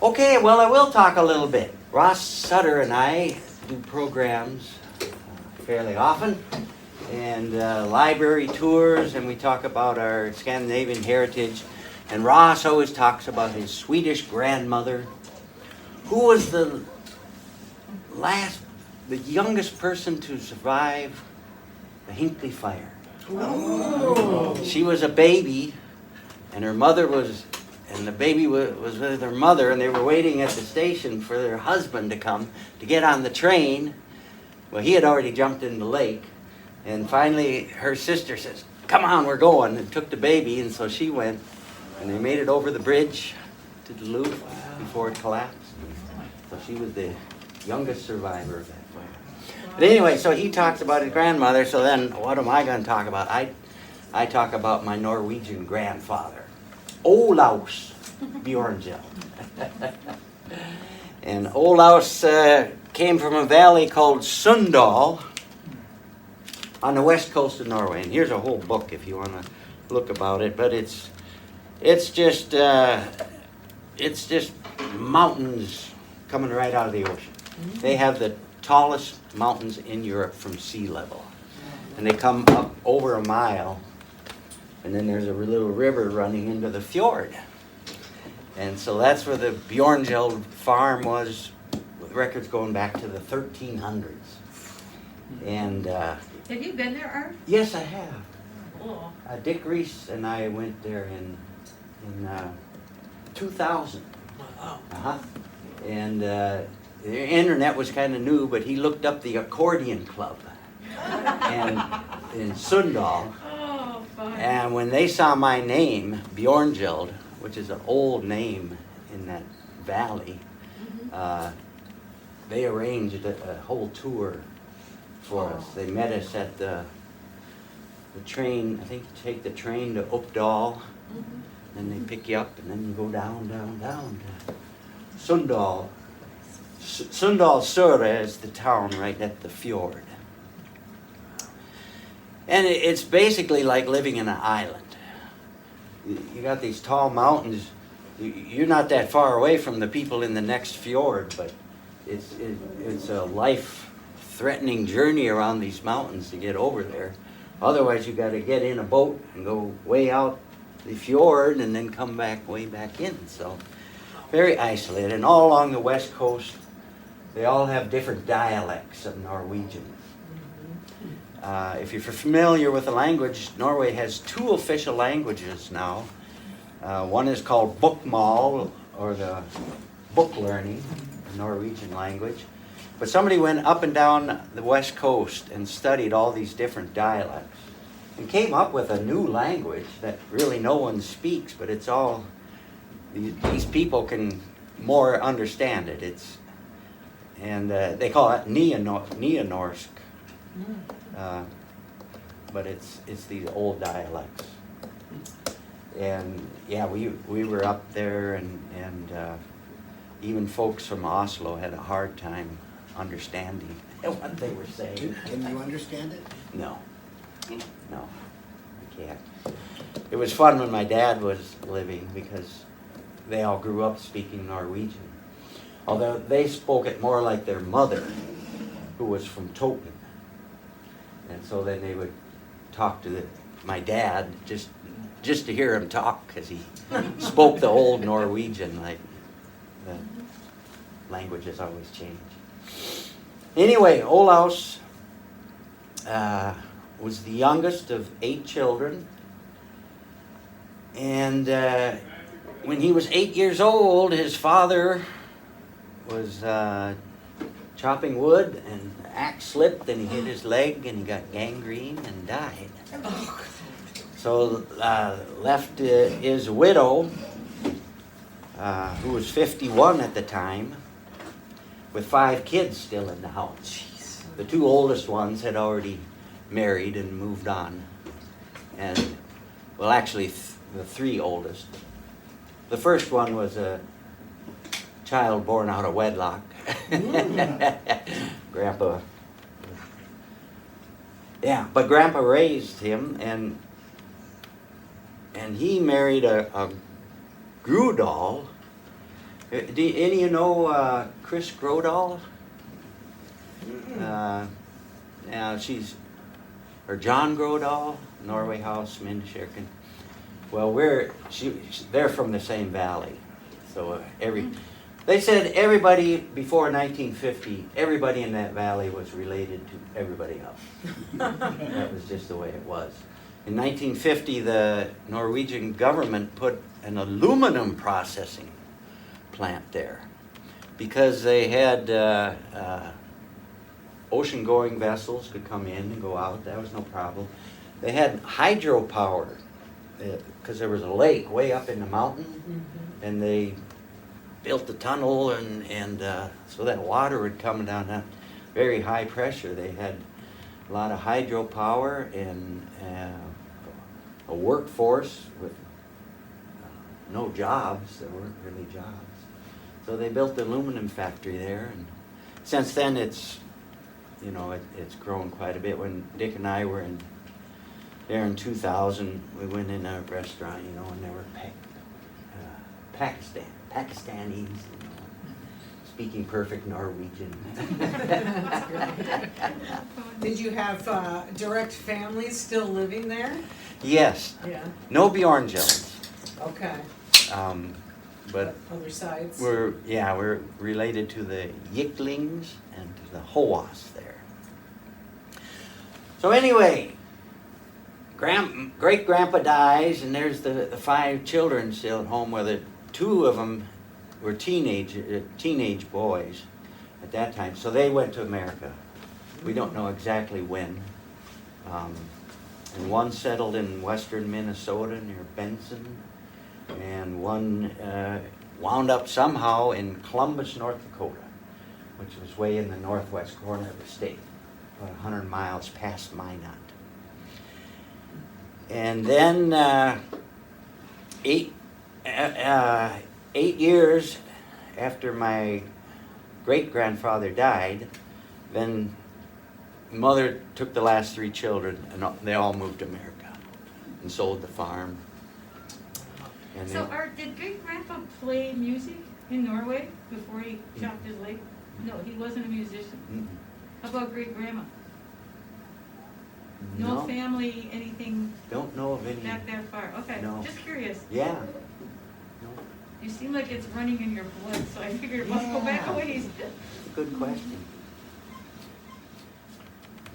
Okay, well, I will talk a little bit. Ross Sutter and I do programs fairly often, and library tours, and we talk about our Scandinavian heritage. And Ross always talks about his Swedish grandmother, who was the youngest person to survive the Hinckley fire. Oh. She was a baby, and her mother was, and the baby was with her mother, and they were waiting at the station for their husband to come to get on the train. Well, he had already jumped in the lake, and finally her sister says, "Come on, we're going," and took the baby, and so she went, and they made it over the bridge to Duluth before it collapsed. So she was the youngest survivor of that fire. But anyway, so he talks about his grandmother, so then what am I going to talk about? I talk about my Norwegian grandfather, Olaus Bjorngjeld. And Olaus came from a valley called Sundal on the west coast of Norway. And here's a whole book if you want to look about it, but it's just mountains coming right out of the ocean. They have the tallest mountains in Europe from sea level. And they come up over a mile, and then there's a little river running into the fjord. And so that's where the Bjorngjeld farm was, with records going back to the 1300s. And have you been there, Art? yes, I have. Oh. Dick Reese and I went there in 2000. Wow. Uh-huh. And the internet was kind of new, but he looked up the accordion club and in Sundal. Oh, fun. And when they saw my name, Bjorngjeld, which is an old name in that valley, they arranged a whole tour for us. They met us at the train. I think you take the train to Uppdal, then they pick you up, and then you go down to Sundal. Sundal Søre is the town right at the fjord. And it's basically like living in an island. You got these tall mountains. You're not that far away from the people in the next fjord, but it's a life-threatening journey around these mountains to get over there. Otherwise, you got to get in a boat and go way out the fjord and then come way back in. So very isolated. And all along the west coast, they all have different dialects of Norwegian. If you're familiar with the language, Norway has two official languages now. One is called bokmål, or the book learning, the Norwegian language. But somebody went up and down the west coast and studied all these different dialects and came up with a new language that really no one speaks, but it's all, these people can more understand it. And they call it Nea-Norsk. But it's these old dialects. And yeah, we were up there, and even folks from Oslo had a hard time understanding what they were saying. Can you understand it? No, I can't. It was fun when my dad was living because they all grew up speaking Norwegian. Although they spoke it more like their mother, who was from Toten. And so then they would talk to my dad just to hear him talk, because he spoke the old Norwegian, like the languages always change. Anyway, Olaus was the youngest of 8 children. And when he was 8 years old, his father was chopping wood, and the axe slipped, and he hit his leg, and he got gangrene and died. So left his widow, who was 51 at the time, with 5 kids still in the house. Jeez. The 2 oldest ones had already married and moved on. And, well, actually, the 3 oldest. The first one was a child born out of wedlock. Grandpa. Yeah, but Grandpa raised him, and he married a Grudal, Do any of you know Chris Grodall? Now or John Grodall, Norway House, Mindskirken. Well, they're from the same valley, so they said everybody before 1950, everybody in that valley was related to everybody else. That was just the way it was. In 1950, the Norwegian government put an aluminum processing plant there because they had ocean-going vessels could come in and go out. That was no problem. They had hydropower because there was a lake way up in the mountain, and they built the tunnel, and so that water would come down at very high pressure. They had a lot of hydropower and a workforce with no jobs. There weren't really jobs. So they built the aluminum factory there, and since then it's grown quite a bit. When Dick and I were there in 2000, we went in a restaurant, and there were Pakistanis, speaking perfect Norwegian. Did you have direct families still living there? Yes. Yeah. No Bjorngjeld. Okay. But other sides? we're related to the Yiklings and to the Hoas there. So anyway, great-grandpa dies, and there's the 5 children still at home, whether 2 of them were teenage boys at that time. So they went to America. We don't know exactly when. And one settled in western Minnesota near Benson, and one wound up somehow in Columbus, North Dakota, which was way in the northwest corner of the state, about 100 miles past Minot. And then 8 years after my great-grandfather died, then mother took the last 3 children, and they all moved to America and sold the farm. And So did Great Grandpa play music in Norway before he chopped his leg? No, he wasn't a musician. How about Great Grandma? No family, anything Don't know of any. back that far? Okay, No. just curious. Yeah. No. You seem like it's running in your blood, so I figured it must go back a ways. Good question.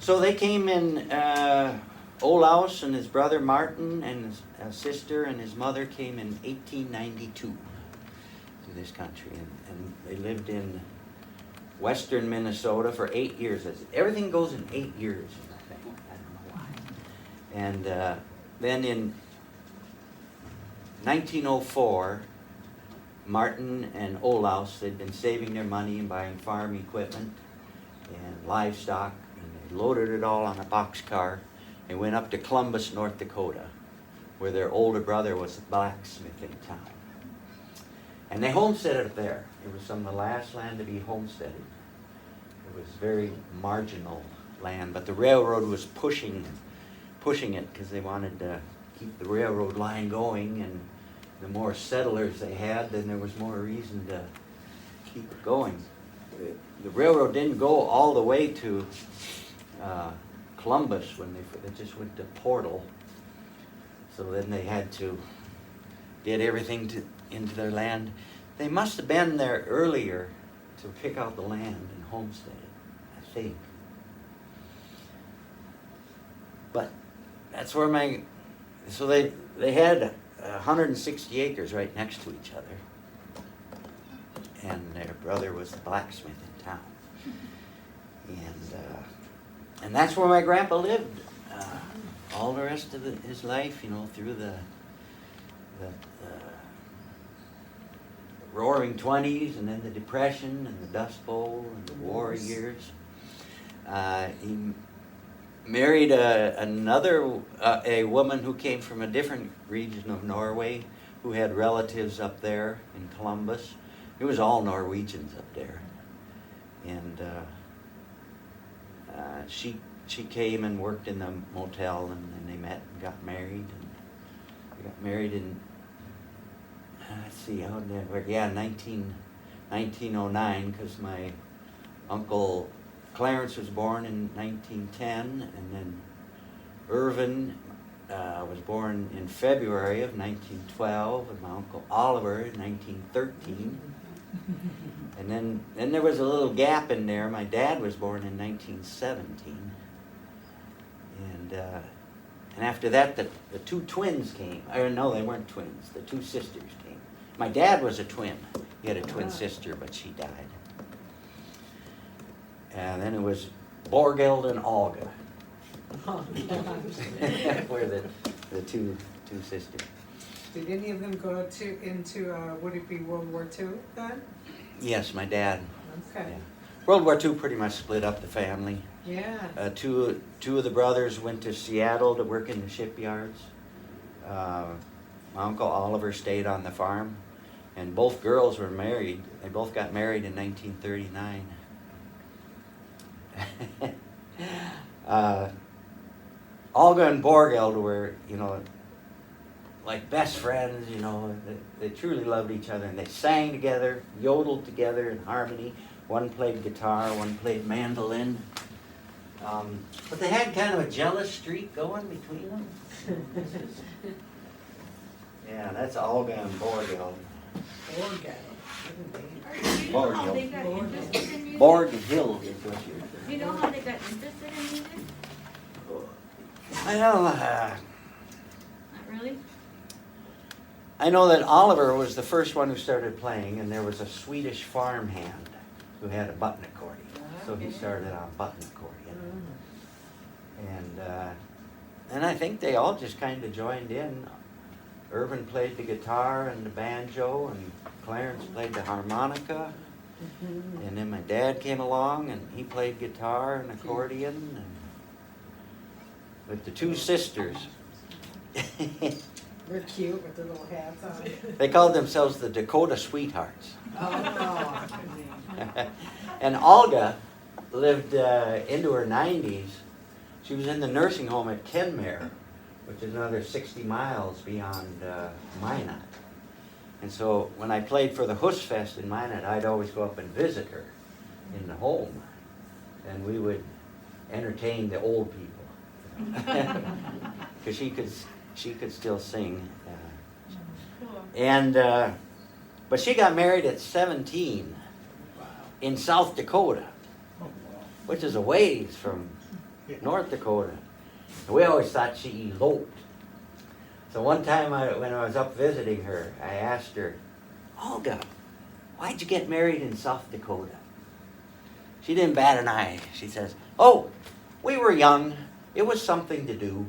So they came in, Olaus and his brother Martin and his sister and his mother came in 1892 to this country, and they lived in western Minnesota for 8 years. Everything goes in 8 years, I think. I don't know why. And then in 1904, Martin and Olaus, they'd been saving their money and buying farm equipment and livestock, and they loaded it all on a boxcar and went up to Columbus, North Dakota, where their older brother was a blacksmith in town. And they homesteaded up there. It was some of the last land to be homesteaded. It was very marginal land, but the railroad was pushing it because they wanted to keep the railroad line going, and the more settlers they had, then there was more reason to keep it going. The railroad didn't go all the way to Columbus when they just went to Portal. So then they had to get everything into their land. They must have been there earlier to pick out the land and homestead it, I think. But that's where so they had 160 acres right next to each other. And their brother was the blacksmith in town. And that's where my grandpa lived all the rest of his life, through the roaring 20s, and then the Depression and the Dust Bowl and the war years. He married a woman who came from a different region of Norway, who had relatives up there in Columbus. It was all Norwegians up there. And she came and worked in the motel, and then they met and got married. And they got married in, let's see, how did that work? Yeah, 19 1909, because my uncle Clarence was born in 1910, and then Irvin was born in February of 1912, and my uncle Oliver in 1913. And then there was a little gap in there. My dad was born in 1917. And after that, the two twins came. Or no, they weren't twins. The two sisters came. My dad was a twin. He had a twin sister, but she died. And then it was Bjorngjeld and Olga. Were the two sisters. Did any of them go into would it be World War II then? Yes, my dad. Okay. Yeah. World War II pretty much split up the family. Yeah. Two of the brothers went to Seattle to work in the shipyards. My uncle Oliver stayed on the farm, and both girls were married. They both got married in 1939. Olga and Bjorngjeld were, like best friends, they truly loved each other, and they sang together, yodeled together in harmony. One played guitar, one played mandolin. But they had kind of a jealous streak going between them. Yeah, that's Olga and Bjorngjeld. You know how they got interested in music? Bjorngjeld is what You know how they got interested in music? I know. Not really? I know that Oliver was the first one who started playing, and there was a Swedish farmhand who had a button accordion. So he started on button accordion. And I think they all just kind of joined in. Irvin played the guitar and the banjo, and Clarence played the harmonica. And then my dad came along, and he played guitar and accordion. And with the two sisters. They're cute with their little hats on. They called themselves the Dakota Sweethearts. Oh. And Olga lived into her 90s. She was in the nursing home at Kenmare, which is another 60 miles beyond Minot. And so when I played for the Husfest in Minot, I'd always go up and visit her in the home. And we would entertain the old people. Because she could still sing. Cool. But she got married at 17 in South Dakota, which is a ways from North Dakota. And we always thought she eloped. So one time when I was up visiting her, I asked her, Olga, why'd you get married in South Dakota? She didn't bat an eye. She says, oh, we were young. It was something to do.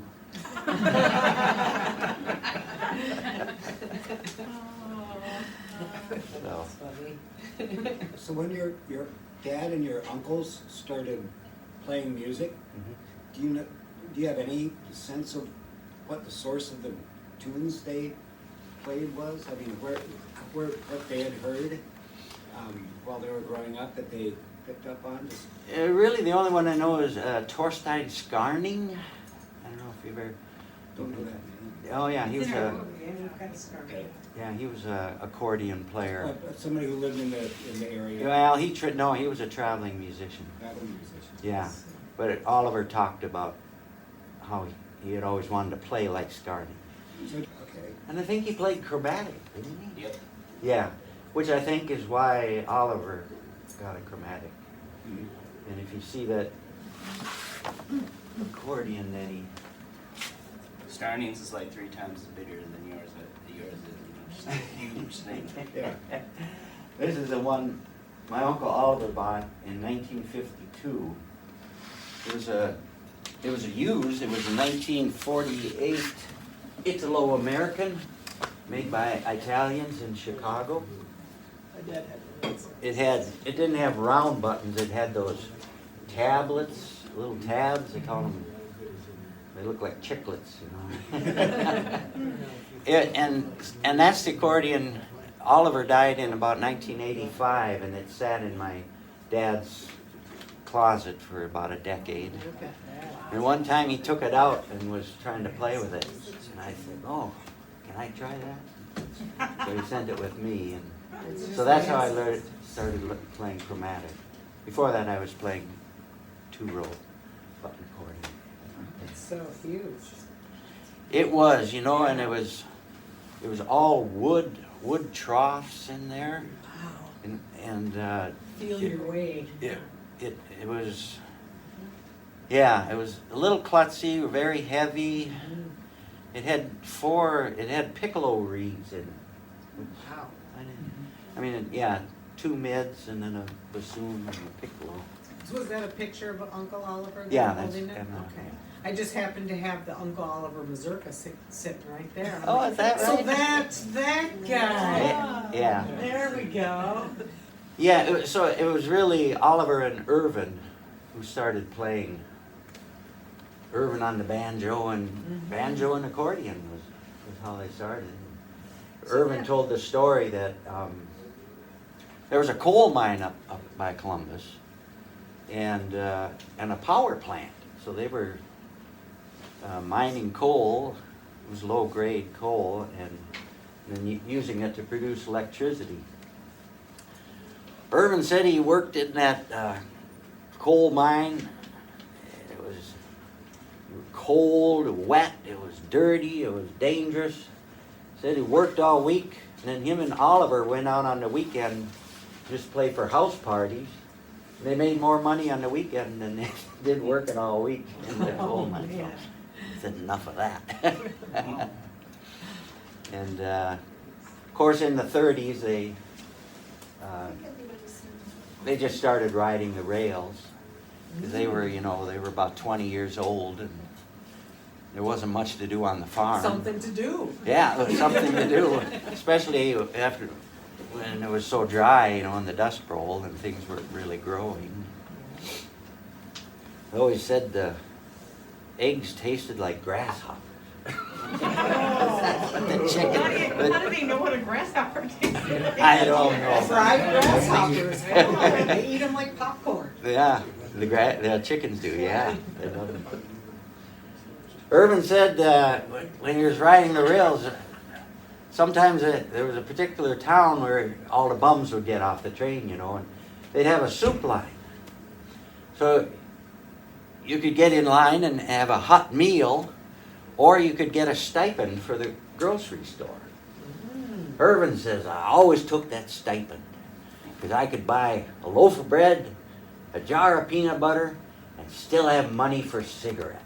So. So when your dad and your uncles started playing music, Mhm. do you have any sense of what the source of the tunes they played was? I mean, what they had heard while they were growing up that they picked up on? Really, the only one I know is Torstein Skarning. I don't know if you've ever. Don't know that name. Oh yeah, he was a Okay. accordion player. Somebody who lived in the area. Well, he was a traveling musician. Traveling musician. Yeah, but Oliver talked about how he had always wanted to play like Skarning. Okay. And I think he played chromatic, didn't he? Yep. Yeah, which I think is why Oliver got a chromatic. Mhm. And if you see that accordion that he... Starning's is like 3 times bigger than yours. Yours is just a huge thing. Yeah. This is the one my Uncle Oliver bought in 1952. It was a used, it was a 1948 Italo-American made by Italians in Chicago. It didn't have round buttons, it had those tablets, little tabs, they call them, they look like chiclets, and that's the accordion. Oliver died in about 1985, and it sat in my dad's closet for about a decade. And one time he took it out and was trying to play with it. And I said, oh, can I try that? So he sent it with me. And So that's how I started playing chromatic. Before that, I was playing two-row button accordion. It's so huge. It was, you know, and it was all wood troughs in there, Wow. and Feel your way. it was, yeah, it was a little klutzy, very heavy. It had piccolo reeds in it. Wow. I mean, yeah, two mids and then a bassoon and a piccolo. So was that a picture of Uncle Oliver there Yeah, that's holding it? and, Okay. I just happened to have the Uncle Oliver mazurka sitting right there. Oh, is that So right? that's that guy. Yeah. There we go. Yeah, so it was really Oliver and Irvin who started playing. Irvin on the banjo and banjo and accordion was how they started. Irvin told the story that there was a coal mine up by Columbus and a power plant. So they were mining coal. It was low grade coal and then using it to produce electricity. Irvin said he worked in that coal mine. It was cold, wet, it was dirty, it was dangerous. Said he worked all week, and then him and Oliver went out on the weekend just play for house parties. They made more money on the weekend than they did working all week in the coal mine. man. Said enough of that. And of course, in the 30s, they just started riding the rails because they were about 20 years old and there wasn't much to do on the farm. Something to do. Yeah, it was something to do, especially after when it was so dry, and the Dust Bowl and things weren't really growing. I always said the eggs tasted like grasshoppers. That's what the chicken. How do they know what a grasshopper tastes like? I don't know. Fried grasshoppers. Yeah, they eat them like popcorn. Yeah, the chickens do. Yeah, they love them. Irvin said when he was riding the rails, sometimes there was a particular town where all the bums would get off the train, and they'd have a soup line. So you could get in line and have a hot meal, or you could get a stipend for the grocery store. Irvin says, I always took that stipend because I could buy a loaf of bread, a jar of peanut butter, and still have money for cigarettes.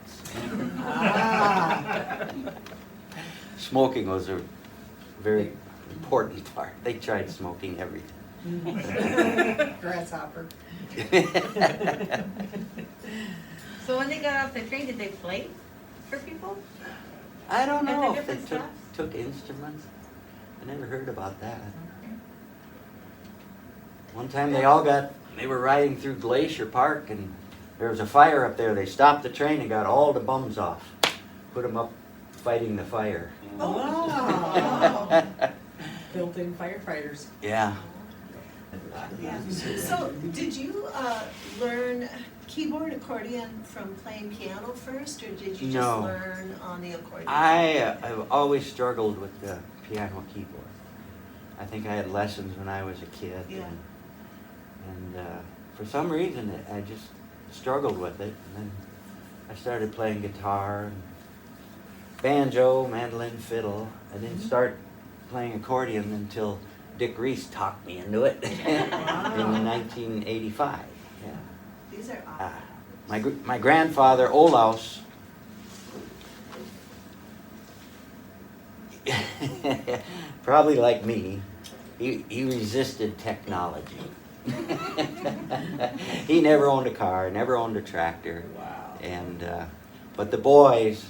Smoking was a very important part. They tried smoking everything. Grasshopper. So when they got off the train, did they play for people? I don't At the know if they different stops? took instruments. I never heard about that. One time they were riding through Glacier Park and there was a fire up there. They stopped the train and got all the bums off. Put them up fighting the fire. Oh. Built-in firefighters. Yeah. Yeah. So, did you learn keyboard accordion from playing piano first, or did you just No. learn on the accordion? I've always struggled with the piano keyboard. I think I had lessons when I was a kid. Yeah. And for some reason, I just struggled with it. And then I started playing guitar, and banjo, mandolin, fiddle. I didn't start playing accordion until Dick Reese talked me into it in 1985. Yeah. These are awesome. My grandfather, Olaus, probably like me, he resisted technology. He never owned a car, never owned a tractor. Wow. And but the boys,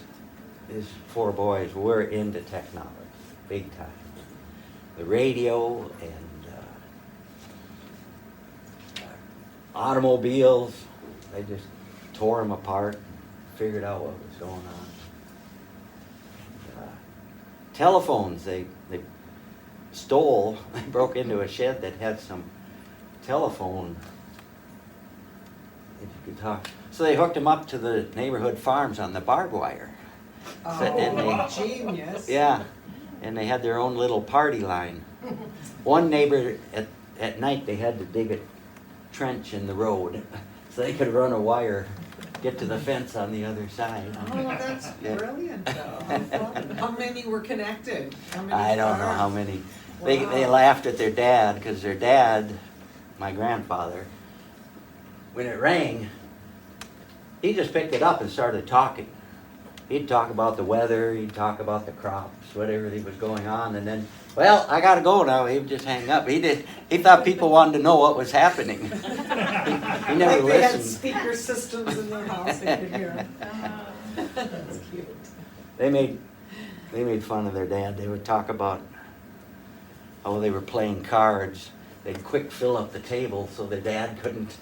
his 4 boys, were into technology, big time. The radio and automobiles, they just tore them apart, figured out what was going on. Telephones, they stole, they broke into a shed that had some telephone, if you could talk. So they hooked them up to the neighborhood farms on the barbed wire. So then Oh, genius. yeah, and they had their own little party line. One neighbor, at night, they had to dig a trench in the road so they could run a wire, get to the fence on the other side. Oh, that's Yeah. brilliant though. How fun. How many were connected? How many I don't know farms? how many. They Wow. laughed at their dad, because their dad, my grandfather, when it rang, he just picked it up and started talking. He'd talk about the weather, he'd talk about the crops, whatever was going on, and then, well, I gotta go now. He would just hang up. He thought people wanted to know what was happening. He never Like they had listened. speaker systems in their house, they could hear. That's cute. They made fun of their dad. They would talk about how they were playing cards. They'd quick fill up the table so their dad couldn't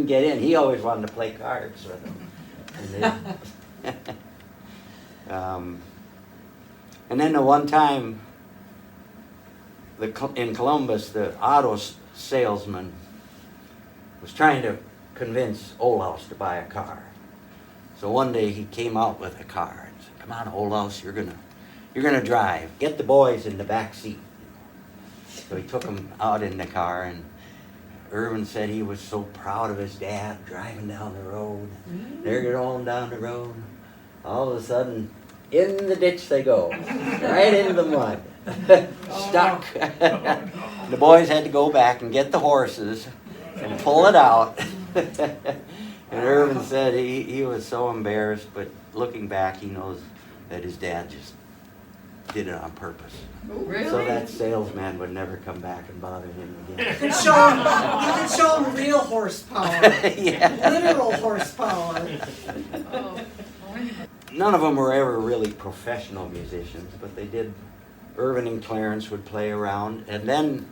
get in. He always wanted to play cards with them. And then the one time in Columbus, the auto salesman was trying to convince Olaus to buy a car. So one day he came out with a car and said, "Come on, Olaus, you're gonna drive. Get the boys in the back seat." So he took them out in the car, and Irvin said he was so proud of his dad driving down the road. They're going down the road. All of a sudden, in the ditch they go, right into the mud, stuck. The boys had to go back and get the horses and pull it out. And Irvin said he was so embarrassed, but looking back, he knows that his dad just did it on purpose. Really? So that salesman would never come back and bother him again. You could show them real horsepower, Yeah. literal horsepower. Oh, None of them were ever really professional musicians, but they did. Irvin and Clarence would play around, and then,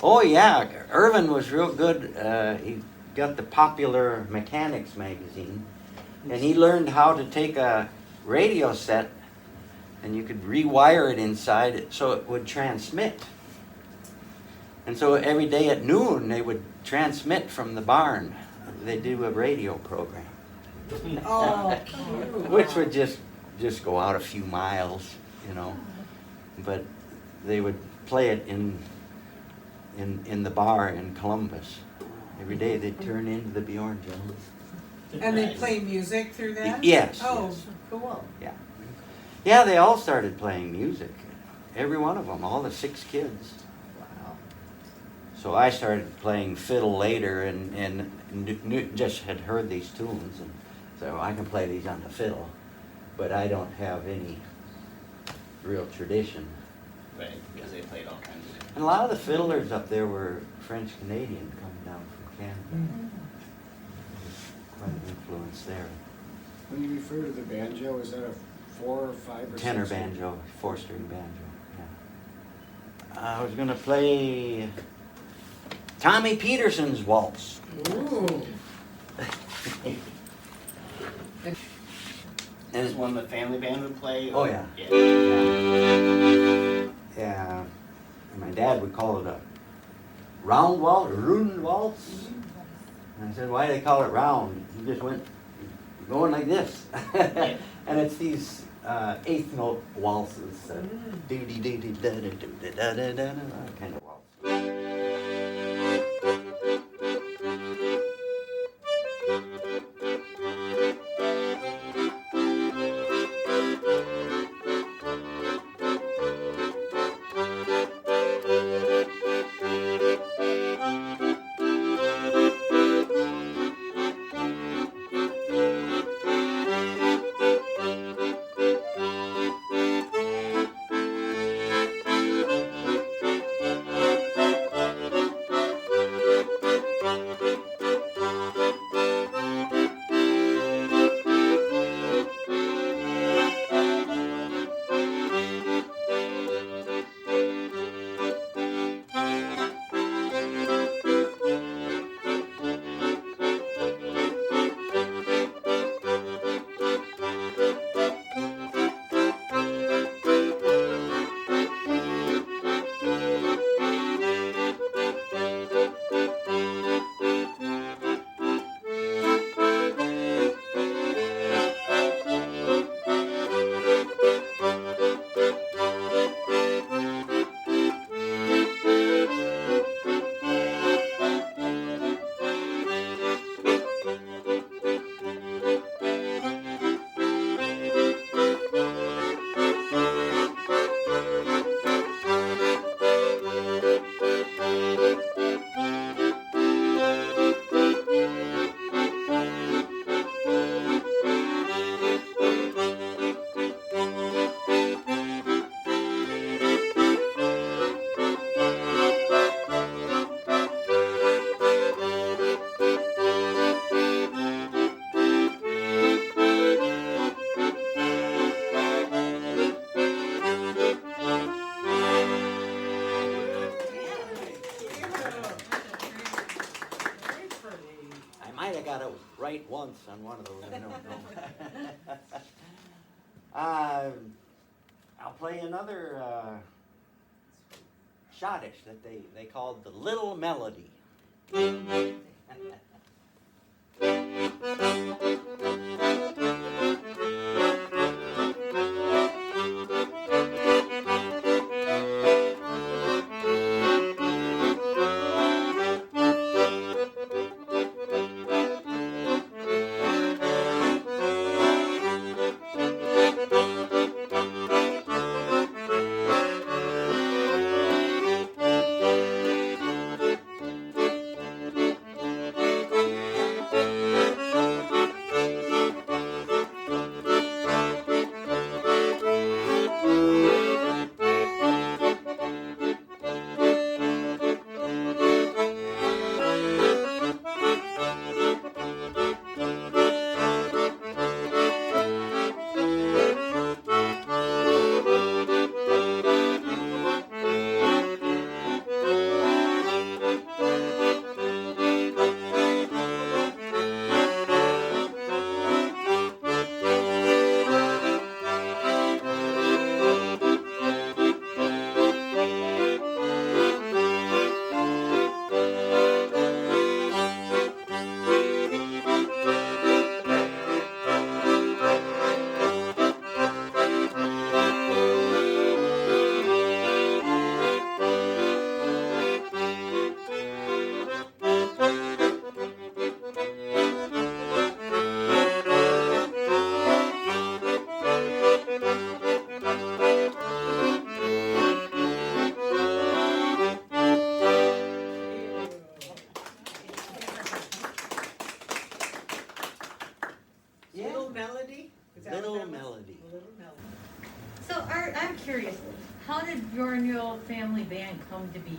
oh yeah, Irvin was real good. He got the Popular Mechanics magazine, and he learned how to take a radio set, and you could rewire it inside it so it would transmit. And so every day at noon, they would transmit from the barn. They'd do a radio program, Oh, cute. which would just go out a few miles, you know. But they would play it in the bar in Columbus. Every day they'd turn into the Bjorngjeld. And they play music through that? Yes, Oh, yes. cool. Yeah, they all started playing music. Every one of them, all the 6 kids. Wow. So I started playing fiddle later, and just had heard these tunes, and so I can play these on the fiddle, but I don't have any real tradition. Right, because they played all kinds of different. And a lot of the fiddlers up there were French Canadian coming down from Canada. Quite an influence there. When you refer to the banjo, is that a 4 or 5 or 6? Tenor banjo, 4-string banjo. Yeah. I was gonna play Tommy Peterson's waltz. Ooh. This is one the family band would play? Oh, or- yeah. Yeah. Yeah. And my dad would call it a round waltz, or rund waltz. And I said, why do they call it round? He just went, "You're going like this." And it's these 8th note waltzes. Do-dee-dee-dee-da-da-do-da-da-da-da, kind of waltz. I got it right once on one of those, I don't know. I'll play another schottisch that they called the Little Melody. Little Melody? Is that what Little that was? Melody. Little Melody. So Art, I'm curious, how did Bjorngjeld family band come to be?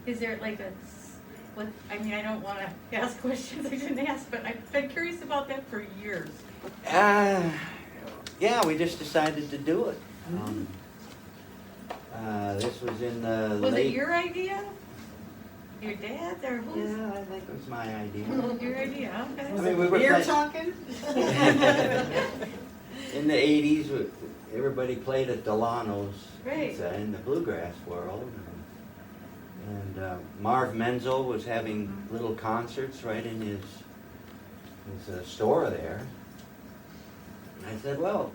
Is there like what, I mean, I don't wanna ask questions I didn't ask, but I've been curious about that for years. Yeah, we just decided to do it. This was in the Was late... it your idea? Your dad's or whose? Yeah, I think it was my idea. Your idea, okay. I mean, we were Beer playing- talking? In the 80s, everybody played at Delano's. Right. It's, in the bluegrass world. And Marv Menzel was having little concerts right in his store there. And I said, well,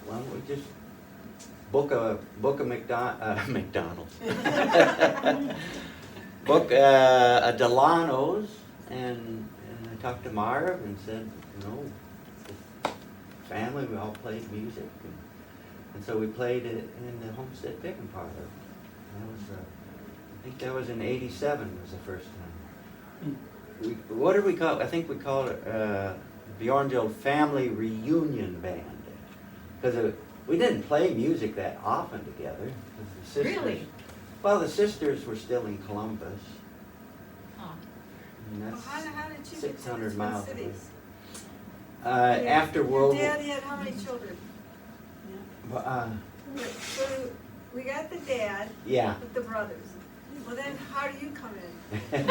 why don't we just book a McDonald's. Book a Delano's, and I talked to Marv and said, you know, the family, we all played music, and so we played it in the Homestead Picking Parlor. That was, I think that was in '87 was the first time. What did we call it? I think we called it Bjorngjeld Family Reunion Band, because we didn't play music that often together. 'Cause the sisters, Really? well, the sisters were still in Columbus. Huh. And Well, that's how did you get to 600 the miles Twin away. Cities? After World Your War. dad had how many children? So we got the dad Yeah. with the brothers. Well, then how do you come in?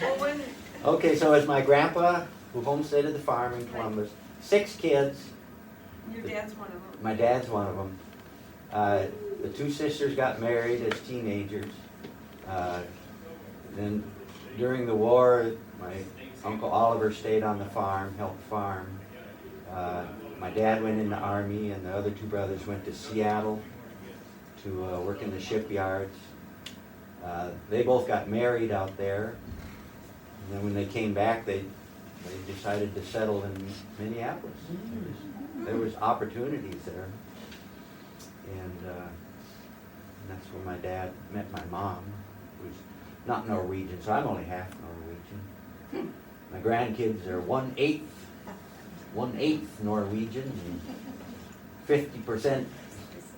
Well, when, Okay, so it's my grandpa who homesteaded the farm in Columbus. 6 kids. your dad's one of them. My dad's one of them. The 2 sisters got married as teenagers. Then during the war, my Uncle Oliver stayed on the farm, helped farm. My dad went in the Army, and the other 2 brothers went to Seattle to work in the shipyards. They both got married out there. And then when they came back, they decided to settle in Minneapolis. There was opportunities there. And that's where my dad met my mom, who's not Norwegian, so I'm only half Norwegian. My grandkids are 1/8 Norwegian and 50%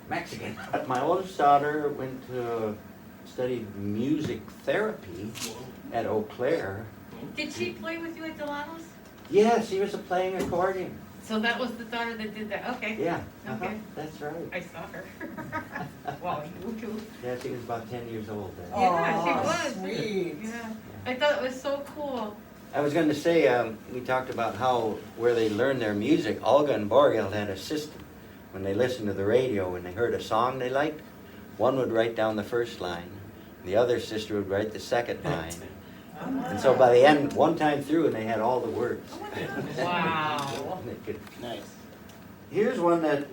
Mexican. My oldest daughter went to study music therapy at Eau Claire. Did she play with you at Delano's? Yeah, she was playing accordion. So that was the daughter that did that, okay. Yeah, Okay. that's right. I saw her. Wow, you too. Yeah, she was about 10 years old then. Yeah, she Aw, was. sweet. Yeah. Yeah. I thought it was so cool. I was going to say, we talked about where they learn their music. Olga and Bjorngjeld had a system. When they listened to the radio, when they heard a song they liked, one would write down the first line, the other sister would write the second line. And so by the end, one time through, and they had all the words. Wow. They could- Nice. Here's one that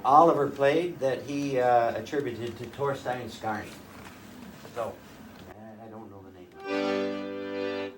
Oliver played that he attributed to Torstein Skarni. So, I don't know the name.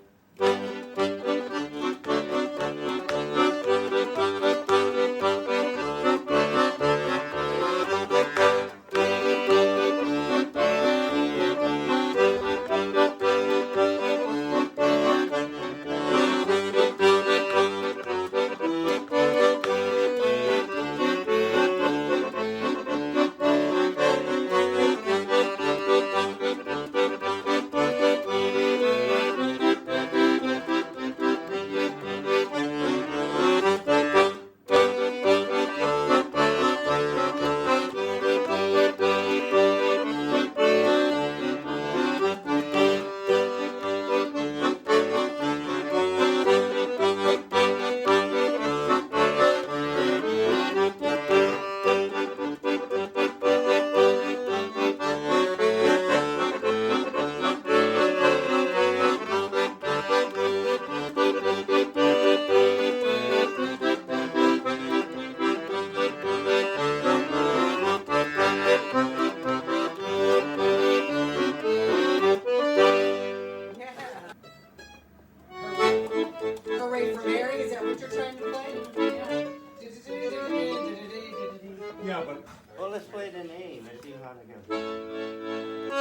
Hooray for Mary, is that what you're trying to play? Yeah, but Well, let's play it in A. Let's see how it goes.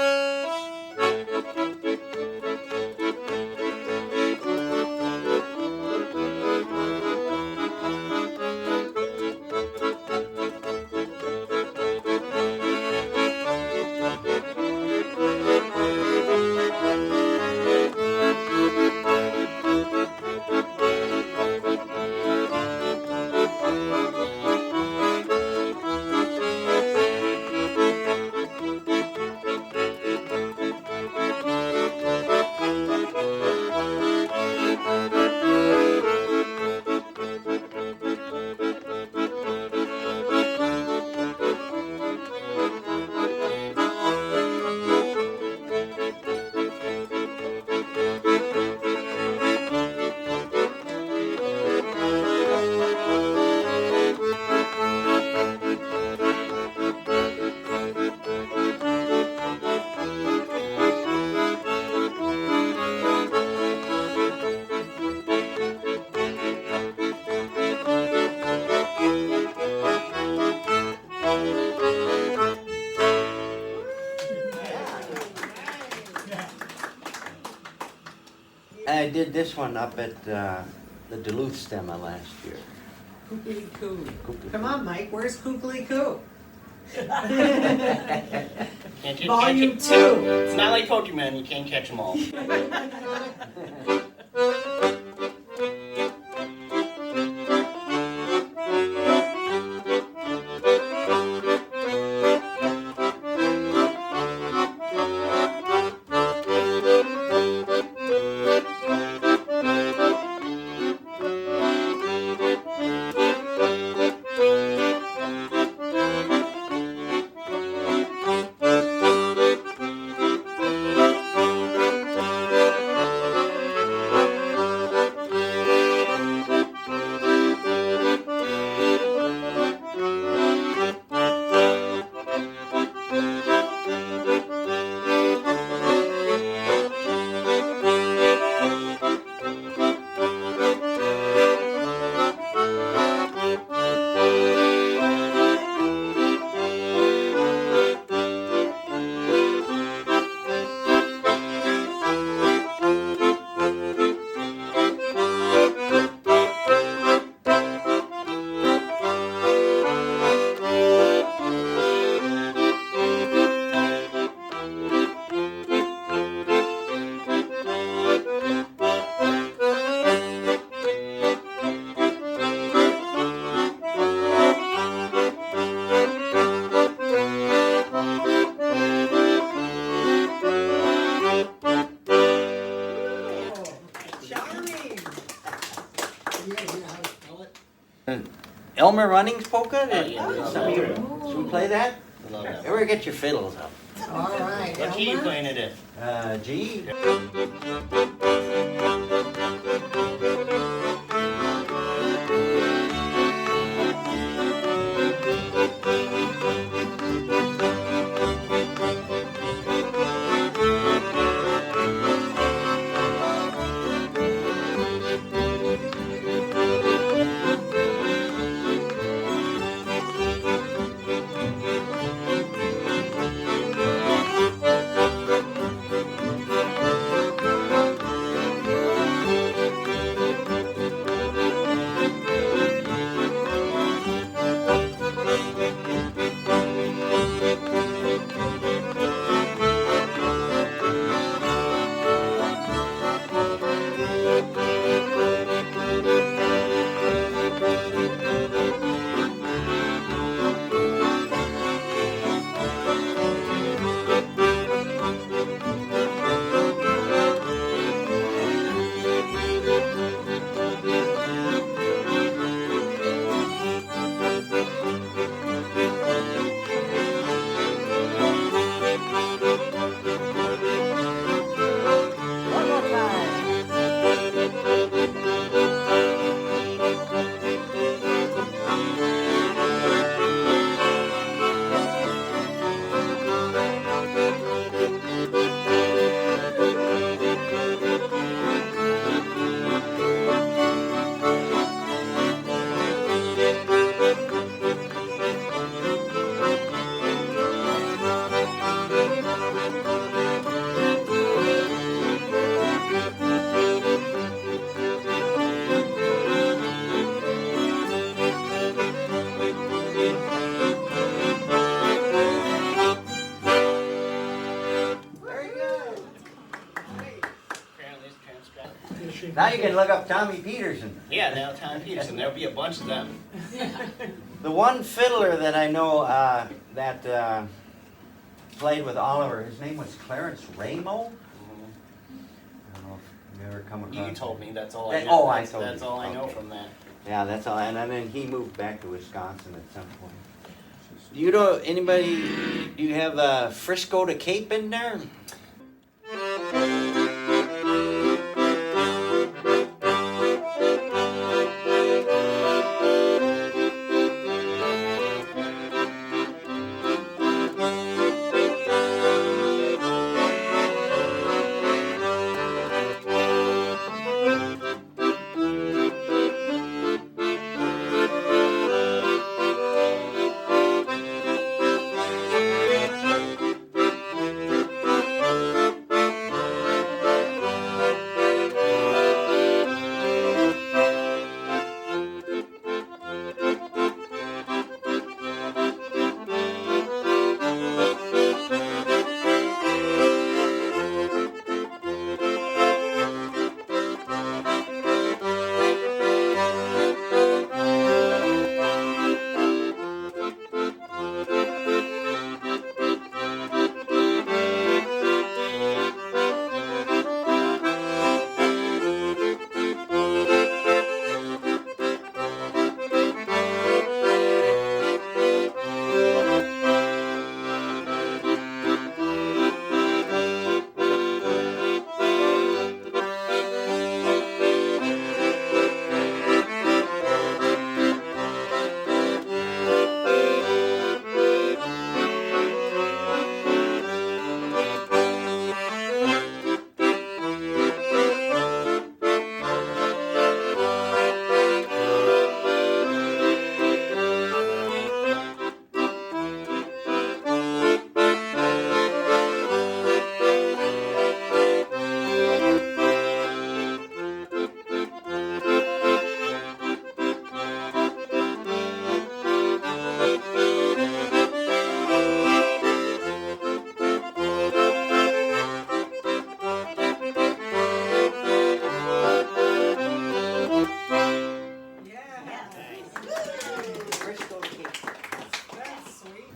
I did this one up at the Duluth Stemma last year. Kookly Koo. Come on, Mike, where's Kookly Koo? Can't you Volume catch 2. it? It's not like Pokemon, you can't catch them all. Elmer Runnings polka? Oh, yeah, we love Some of you, that. should we play that? I love that. Ever get your fiddles up? All right, What key you Elmer. playing it in? G. One more time. Very good. Apparently it's transcribed. Now you can look up Tommy Peterson. Yeah, now Tom Peterson, there'll be a bunch of them. The one fiddler that I know that played with Oliver, his name was Clarence Ramo. I don't know if you ever come across. You told me, that's all I That- know. oh, I That's- told That's you. all I know Okay. from that. Yeah, that's all. And then he moved back to Wisconsin at some point. Do you know anybody? Do you have Frisco to Cape in there?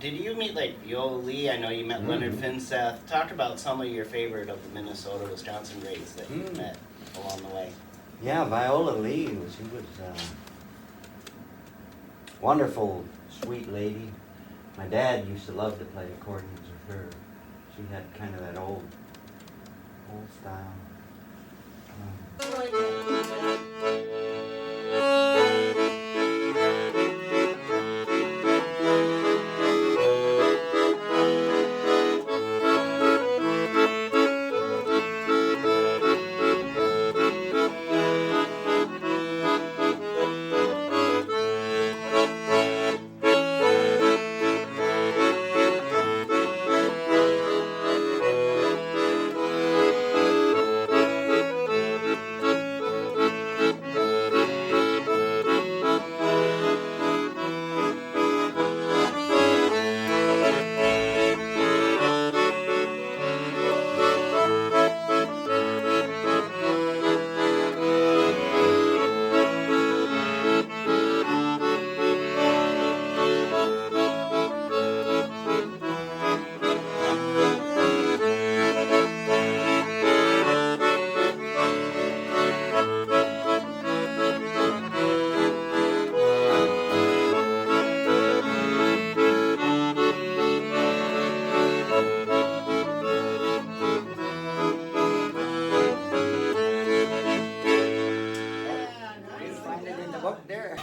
Did you meet like Viola Lee? I know you met Leonard Finseth. Talk about some of your favorite of the Minnesota, Wisconsin greats that you met along the way. Yeah, Viola Lee he was Wonderful, sweet lady. My dad used to love to play accordions with her. She had kind of that old style.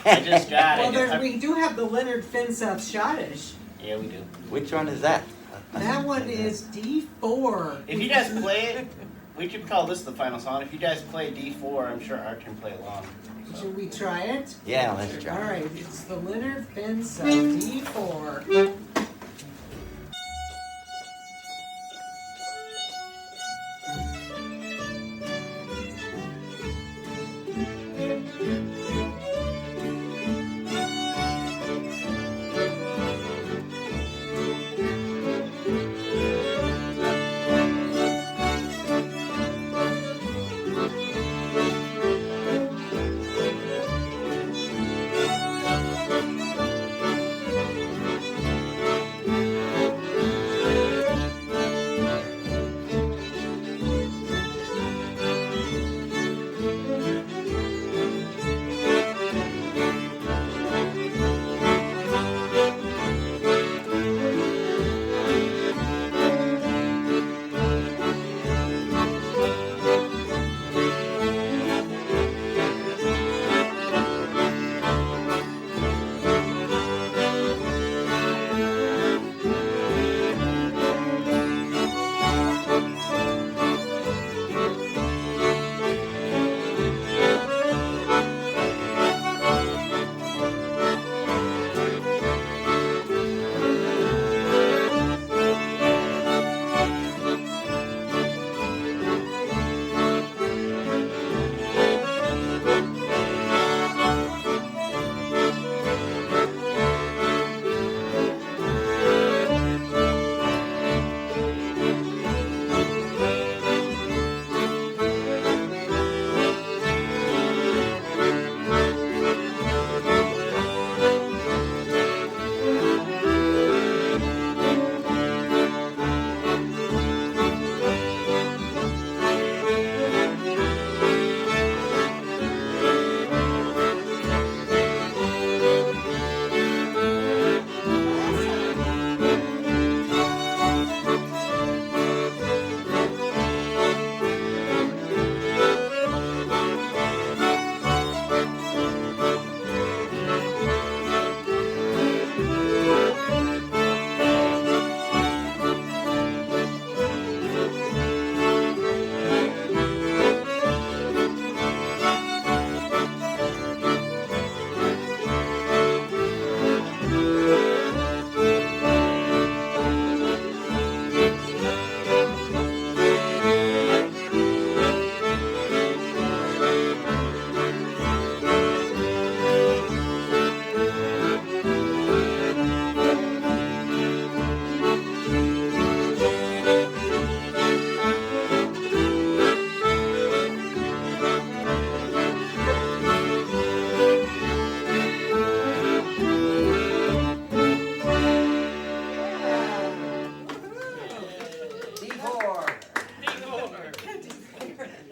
I just got Well, it. we do have the Leonard Finseth Schottish. Yeah, we do. Which one is that? That one is D4. If you guys play it, we could call this the final song. If you guys play D4, I'm sure Art can play along. So. Should we try it? Yeah, let's try. All right, it's the Leonard Finseth D4.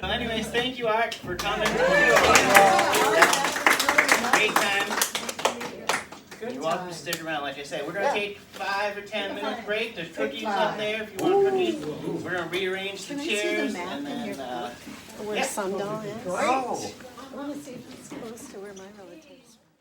Anyways, thank you, Art, for coming. Great time. welcome to stick around. Like I said, we're gonna Yeah. take 5 or 10 minutes break. There's cookies five. up there if you want cookies. We're gonna rearrange the Can I see the chairs map and in then, your book? Where yeah. Sundahl is? Oh. I wanna see if it's close to where my relatives are.